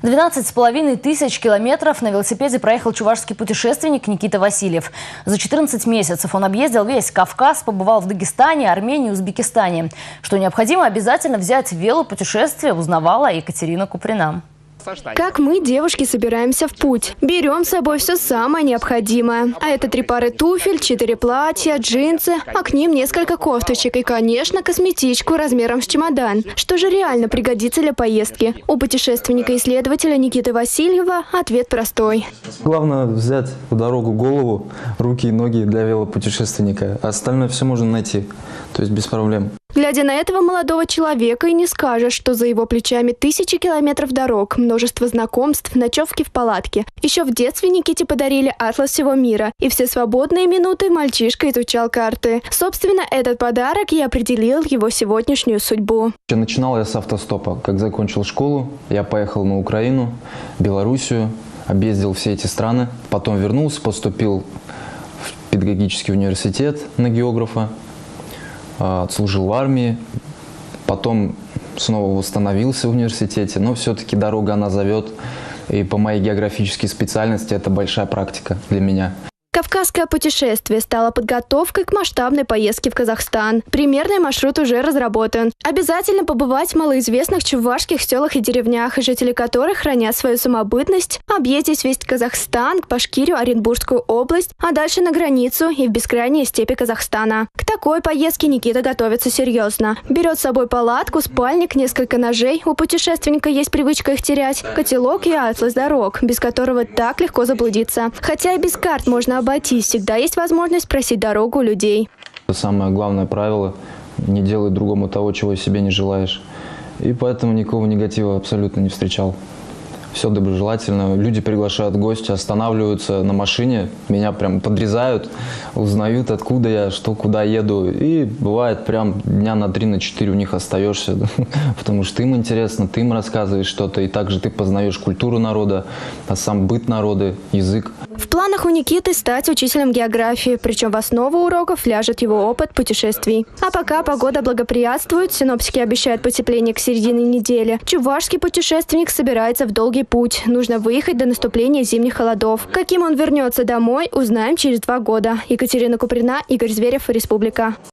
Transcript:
12,5 тысяч километров на велосипеде проехал чувашский путешественник Никита Васильев. За 14 месяцев он объездил весь Кавказ, побывал в Дагестане, Армении, Узбекистане. Что необходимо обязательно взять в велопутешествие, узнавала Екатерина Куприна. Как мы, девушки, собираемся в путь. Берем с собой все самое необходимое. А это 3 пары туфель, 4 платья, джинсы, а к ним несколько кофточек и, конечно, косметичку размером с чемодан. Что же реально пригодится для поездки? У путешественника-исследователя Никиты Васильева ответ простой. Главное взять в дорогу голову, руки и ноги для велопутешественника. А остальное все можно найти, то есть без проблем. Глядя на этого молодого человека, и не скажешь, что за его плечами тысячи километров дорог, множество знакомств, ночевки в палатке. Еще в детстве Никите подарили атлас всего мира, и все свободные минуты мальчишка изучал карты. Собственно, этот подарок и определил его сегодняшнюю судьбу. Начинал я с автостопа. Как закончил школу, я поехал на Украину, Белоруссию, объездил все эти страны. Потом вернулся, поступил в педагогический университет на географа. Отслужил в армии, потом снова восстановился в университете, но все-таки дорога она зовет, и по моей географической специальности это большая практика для меня. Кавказское путешествие стало подготовкой к масштабной поездке в Казахстан. Примерный маршрут уже разработан. Обязательно побывать в малоизвестных чувашских селах и деревнях, жители которых хранят свою самобытность, объездить весь Казахстан, Башкирию, Оренбургскую область, а дальше на границу и в бескрайние степи Казахстана. К такой поездке Никита готовится серьезно. Берет с собой палатку, спальник, несколько ножей. У путешественника есть привычка их терять, котелок и атлас дорог, без которого так легко заблудиться. Хотя и без карт можно обойтись, всегда есть возможность просить дорогу у людей. Самое главное правило – не делай другому того, чего себе не желаешь. И поэтому никакого негатива абсолютно не встречал. Все доброжелательно. Люди приглашают гостя, останавливаются на машине, меня прям подрезают, узнают, откуда я, что, куда еду. И бывает прям дня на 3-4 у них остаешься, потому что им интересно, ты им рассказываешь что-то, и также ты познаешь культуру народа, а сам быт народа, язык. В планах у Никиты стать учителем географии, причем в основу уроков ляжет его опыт путешествий. А пока погода благоприятствует, синоптики обещают потепление к середине недели. Чувашский путешественник собирается в долгий путь. Нужно выехать до наступления зимних холодов. Каким он вернется домой, узнаем через 2 года. Екатерина Куприна, Игорь Зверев, Республика.